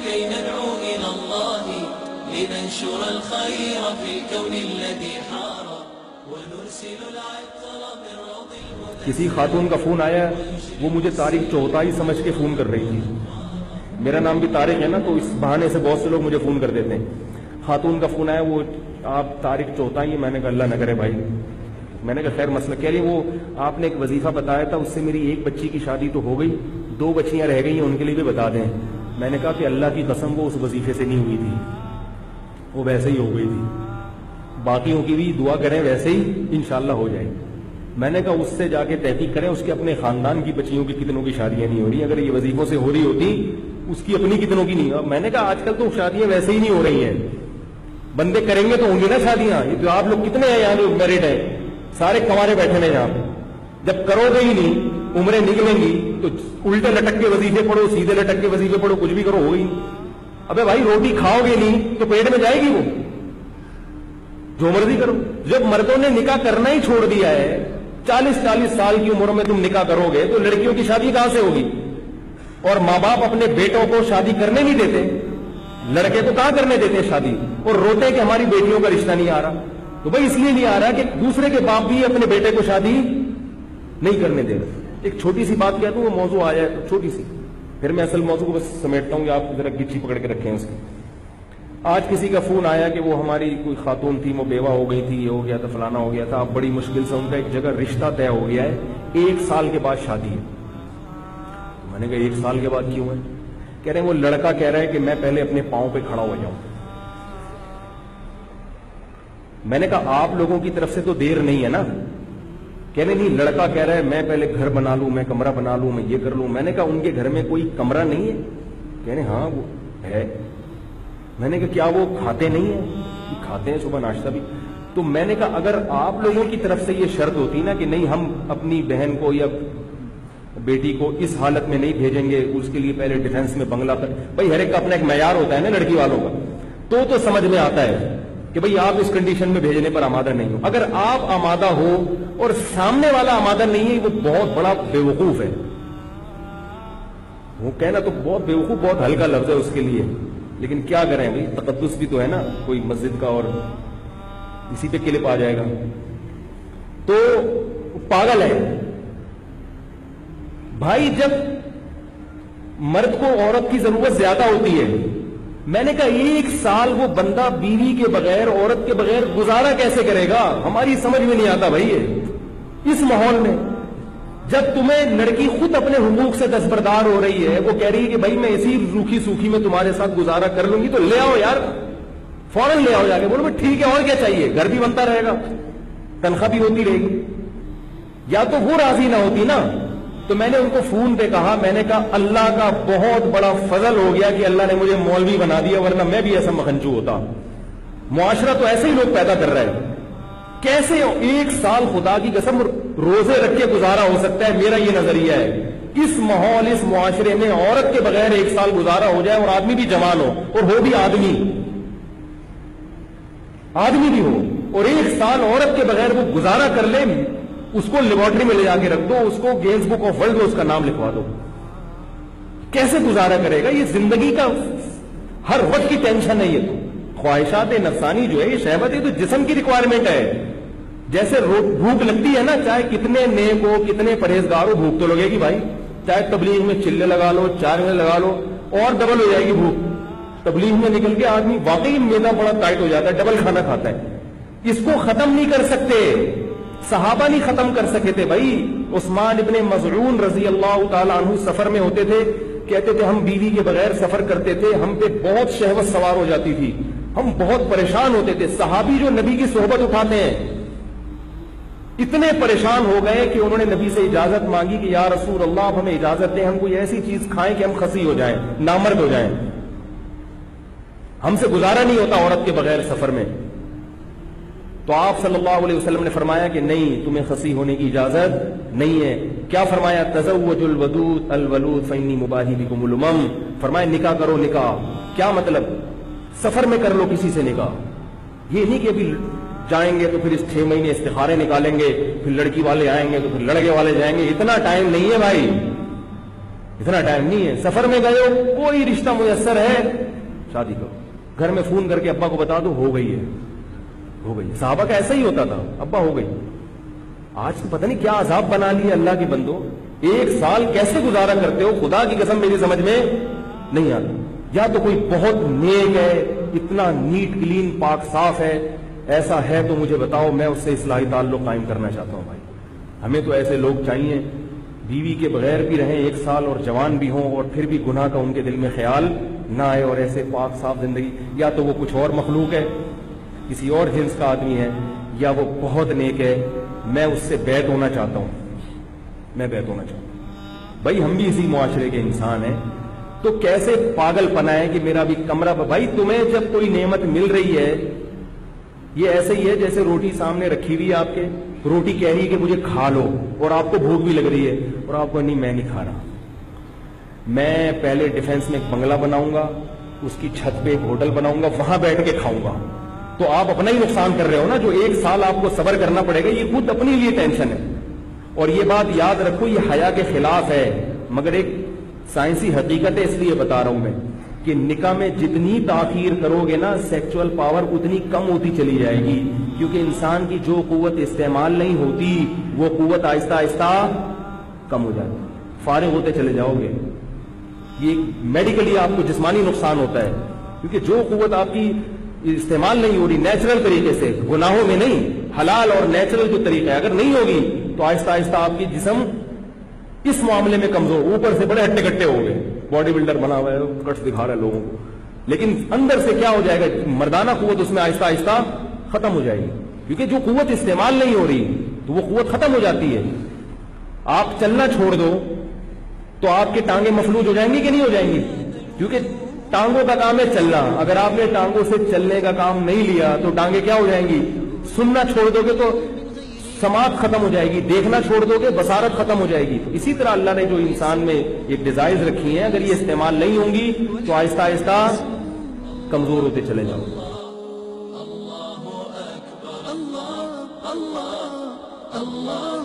كي ندعو إلى الله لننشر الخير في الكون الذي حار ونرسل العطر من روض الهدى. کسی خاتون کا فون آیا، وہ مجھے طارق چوہتائی سمجھ کے فون کر رہی تھی. میرا نام بھی طارق ہے نا، تو اس بہانے سے بہت سے لوگ مجھے فون کر دیتے ہیں. خاتون کا فون آیا، وہ آپ طارق چوہتائی ہیں. میں نے کہا اللہ نہ کرے بھائی. میں نے کہا خیر مسئلہ کہہ رہی وہ آپ نے ایک وظیفہ بتایا تھا، اس سے میری ایک بچی کی شادی تو ہو گئی، 2 بچیاں رہ گئی ہیں، ان کے لیے بھی بتا دیں. میں نے کہا کہ اللہ کی قسم وہ اس وظیفے سے نہیں ہوئی تھی، وہ ویسے ہی ہو گئی تھی. باقیوں کی بھی دعا کریں ویسے ہی انشاءاللہ ہو جائے. میں نے کہا اس سے جا کے تحقیق کریں اس کے اپنے خاندان کی بچیوں کی کتنوں کی شادیاں نہیں ہو رہی. اگر یہ وظیفوں سے ہو رہی ہوتی اس کی اپنی کتنوں کی نہیں. میں نے کہا آج کل تو شادیاں ویسے ہی نہیں ہو رہی ہیں، بندے کریں گے تو ہوں گی نا شادیاں. یہ تو آپ لوگ کتنے ہیں یہاں جو میرڈ ہیں، سارے کمارے بیٹھے ہیں یہاں. جب کرو گے ہی نہیں، عمریں نکلیں گی تو الٹے لٹک کے وظیفے پڑھو، سیدھے لٹک کے وظیفے پڑھو، کچھ بھی کرو ہوگی. ابے بھائی روٹی کھاؤ گے نہیں تو پیٹ میں جائے گی، وہ جو مرضی کرو. جب مردوں نے نکاح کرنا ہی چھوڑ دیا ہے، 40 سال کی عمر میں تم نکاح کرو گے تو لڑکیوں کی شادی کہاں سے ہوگی؟ اور ماں باپ اپنے بیٹوں کو شادی کرنے نہیں دیتے، لڑکے تو کہاں کرنے دیتے ہیں شادی، اور روتے کہ ہماری بیٹیوں کا رشتہ نہیں آ رہا. تو بھائی اس لیے نہیں آ رہا کہ دوسرے کے باپ بھی اپنے بیٹے کو شادی نہیں کرنے دے رہے. ایک چھوٹی سی بات کہتا ہوں، وہ موضوع آ جائے تو چھوٹی سی، پھر میں اصل موضوع کو بس سمیٹتا ہوں کہ آپ ذرا گچی پکڑ کے رکھیں اس کی. آج کسی کا فون آیا کہ وہ ہماری کوئی خاتون تھی، وہ بیوہ ہو گئی تھی، یہ ہو گیا تھا، فلانا ہو گیا تھا. اب بڑی مشکل سے ان کا ایک جگہ رشتہ طے ہو گیا ہے، 1 سال کے بعد شادی ہے. میں نے کہا 1 سال کے بعد کیوں ہے؟ کہہ رہے ہیں وہ لڑکا کہہ رہا ہے کہ میں پہلے اپنے پاؤں پہ کھڑا ہو جاؤں. میں نے کہا آپ لوگوں کی طرف سے تو دیر نہیں ہے نا. کہہ رہے نہیں، لڑکا کہہ رہا ہے میں پہلے گھر بنا لوں، میں کمرہ بنا لوں، میں یہ کر لوں. میں نے کہا ان کے گھر میں کوئی کمرہ نہیں ہے؟ کہہ رہے ہاں وہ ہے. میں نے کہا کیا وہ کھاتے نہیں ہیں؟ کھاتے ہیں صبح ناشتہ بھی. تو میں نے کہا اگر آپ لوگوں کی طرف سے یہ شرط ہوتی نا کہ نہیں ہم اپنی بہن کو یا بیٹی کو اس حالت میں نہیں بھیجیں گے، اس کے لیے پہلے ڈیفنس میں بنگلہ کر. بھائی ہر ایک کا اپنا ایک معیار ہوتا ہے نا لڑکی والوں کا، تو سمجھ میں آتا ہے کہ بھئی آپ اس کنڈیشن میں بھیجنے پر آمادہ نہیں ہو. اگر آپ آمادہ ہو اور سامنے والا آمادہ نہیں ہے، وہ بہت بڑا بیوقوف ہے. وہ کہنا تو بہت بیوقوف بہت ہلکا لفظ ہے اس کے لیے، لیکن کیا کریں بھئی تقدس بھی تو ہے نا کوئی مسجد کا، اور اسی پہ کلپ آ جائے گا. تو پاگل ہے بھائی. جب مرد کو عورت کی ضرورت زیادہ ہوتی ہے، میں نے کہا 1 سال وہ بندہ بیوی کے بغیر، عورت کے بغیر گزارا کیسے کرے گا؟ ہماری سمجھ میں نہیں آتا بھائی. اس ماحول میں جب تمہیں لڑکی خود اپنے حقوق سے دستبردار ہو رہی ہے، وہ کہہ رہی ہے کہ بھائی میں اسی روکھی سوکھی میں تمہارے ساتھ گزارا کر لوں گی، تو لے آؤ یار، فوراً لے آؤ. جا کے بولو ٹھیک ہے اور کیا چاہیے، گھر بھی بنتا رہے گا، تنخواہ بھی ہوتی رہے گی. یا تو وہ راضی نہ ہوتی نا. تو میں نے ان کو فون پہ کہا، میں نے کہا اللہ کا بہت بڑا فضل ہو گیا کہ اللہ نے مجھے مولوی بنا دیا، ورنہ میں بھی ایسا مکھنچو ہوتا. معاشرہ تو ایسے ہی لوگ پیدا کر رہے ہیں. کیسے 1 سال خدا کی قسم روزے رکھ کے گزارا ہو سکتا ہے؟ میرا یہ نظریہ ہے اس ماحول اس معاشرے میں عورت کے بغیر 1 سال گزارا ہو جائے، اور آدمی بھی جوان ہو، اور ہو بھی آدمی بھی ہو، اور 1 سال عورت کے بغیر وہ گزارا کر لے، اس کو لیبارٹری میں لے جا کے رکھ دو، اس کو گینز بک آف ورلڈ میں اس کا نام لکھوا دو. کیسے گزارا کرے گا؟ یہ زندگی کا ہر وقت کی ٹینشن ہے. یہ تو خواہشات نفسانی جو ہے، یہ شہوت ہے تو جسم کی ریکوائرمنٹ ہے. جیسے بھوک لگتی ہے نا، چاہے کتنے نیک ہو، کتنے پرہیزگار ہو، بھوک تو لگے گی بھائی. چاہے تبلیغ میں چلے لگا لو، 4 میں لگا لو، اور ڈبل ہو جائے گی بھوک. تبلیغ میں نکل کے آدمی واقعی میدا بڑا ٹائٹ ہو جاتا ہے، ڈبل کھانا کھاتا ہے. اس کو ختم نہیں کر سکتے، صحابہ نہیں ختم کر سکے تھے بھائی. عثمان ابن مظعون رضی اللہ تعالی عنہ سفر میں ہوتے تھے، کہتے تھے ہم بیوی کے بغیر سفر کرتے تھے، ہم پہ بہت شہوت سوار ہو جاتی تھی، ہم بہت پریشان ہوتے تھے. صحابی جو نبی کی صحبت اٹھاتے ہیں اتنے پریشان ہو گئے کہ انہوں نے نبی سے اجازت مانگی کہ یا رسول اللہ آپ ہمیں اجازت دیں، ہم کوئی ایسی چیز کھائیں کہ ہم خسی ہو جائیں، نامرد ہو جائیں، ہم سے گزارا نہیں ہوتا عورت کے بغیر سفر میں. تو آپ صلی اللہ علیہ وسلم نے فرمایا کہ نہیں، تمہیں خسی ہونے کی اجازت نہیں ہے. کیا فرمایا؟ تزوج الودود الولود فانی مباہی بکم الامم. فرمایا نکاح کرو. نکاح کیا مطلب؟ سفر میں کر لو کسی سے نکاح. یہ نہیں کہ ابھی جائیں گے تو پھر 6 مہینے استخارے نکالیں گے، پھر لڑکی والے آئیں گے تو پھر لڑکے والے جائیں گے. اتنا ٹائم نہیں ہے بھائی، اتنا ٹائم نہیں ہے. سفر میں گئے ہو, کوئی رشتہ میسر ہے, شادی کرو. گھر میں فون کر کے ابا کو بتا دو, ہو گئی ہے, ہو گئی. صحابہ کا ایسا ہی ہوتا تھا, ابا ہو گئی. آج تو پتہ نہیں کیا عذاب بنا لیا اللہ کی بندو. 1 سال کیسے گزارا کرتے ہو, خدا کی قسم میری سمجھ میں نہیں آتا. یا تو کوئی بہت نیک ہے, اتنا نیٹ کلین پاک صاف ہے, ایسا ہے تو مجھے بتاؤ, میں اس سے اصلاحی تعلق قائم کرنا چاہتا ہوں. بھائی ہمیں تو ایسے لوگ چاہیے, بیوی کے بغیر بھی رہیں 1 سال اور جوان بھی ہوں, اور پھر بھی گناہ کا ان کے دل میں خیال نہ آئے, اور ایسے پاک صاف زندگی. یا تو وہ کچھ اور مخلوق ہے, کسی اور جنس کا آدمی ہے, یا وہ بہت نیک ہے. میں اس سے بیعت ہونا چاہتا ہوں, میں بیعت ہونا چاہتا ہوں. بھائی ہم بھی اسی معاشرے کے انسان ہیں, تو کیسے پاگل پنا ہے کہ میرا بھی کمرہ. بھائی تمہیں جب کوئی نعمت مل رہی ہے, یہ ایسے ہی ہے جیسے روٹی سامنے رکھی ہوئی ہے آپ کے, روٹی کہہ رہی ہے کہ مجھے کھا لو, اور آپ کو بھوک بھی لگ رہی ہے, اور آپ کو نہیں میں نہیں کھا رہا, میں پہلے ڈیفنس میں ایک بنگلہ بناؤں گا, اس کی چھت پہ ایک ہوٹل بناؤں گا, وہاں بیٹھ کے کھاؤں گا. تو آپ اپنا ہی نقصان کر رہے ہو نا. جو 1 سال آپ کو صبر کرنا پڑے گا, یہ خود اپنے لیے ٹینشن ہے. اور یہ بات یاد رکھو, یہ حیا کے خلاف ہے, مگر ایک سائنسی حقیقت ہے, اس لیے بتا رہا ہوں میں کہ نکاح میں جتنی تاخیر کرو گے نا, سیکچول پاور اتنی کم ہوتی چلی جائے گی. کیونکہ انسان کی جو قوت استعمال نہیں ہوتی, وہ قوت آہستہ آہستہ کم ہو جاتی, فارغ ہوتے چلے جاؤ گے. یہ میڈیکلی آپ کو جسمانی نقصان ہوتا ہے, کیونکہ جو قوت آپ کی استعمال نہیں ہو رہی نیچرل طریقے سے, گناہوں میں نہیں, حلال اور نیچرل جو طریقہ ہے, اگر نہیں ہوگی تو آہستہ آہستہ آپ کی جسم اس معاملے میں کمزور, اوپر سے بڑے ہٹے کٹے ہو گئے, باڈی بلڈر بنا ہوا ہے, کٹس دکھا رہا ہے لوگوں کو, لیکن اندر سے کیا ہو جائے گا, مردانہ قوت اس میں آہستہ آہستہ ختم ہو جائے گی. کیونکہ جو قوت استعمال نہیں ہو رہی تو وہ قوت ختم ہو جاتی ہے. آپ چلنا چھوڑ دو تو آپ کے ٹانگیں مفلوج ہو جائیں گی کہ نہیں ہو جائیں گی, کیونکہ ٹانگوں کا کام ہے چلنا. اگر آپ نے ٹانگوں سے چلنے کا کام نہیں لیا تو ٹانگیں کیا ہو جائیں گی, سننا چھوڑ دو گے تو سماعت ختم ہو جائے گی, دیکھنا چھوڑ دو گے بصارت ختم ہو جائے گی. تو اسی طرح اللہ نے جو انسان میں ایک ڈیزائرز رکھی ہیں, اگر یہ استعمال نہیں ہوں گی تو آہستہ آہستہ کمزور ہوتے چلے جاؤ. اللہ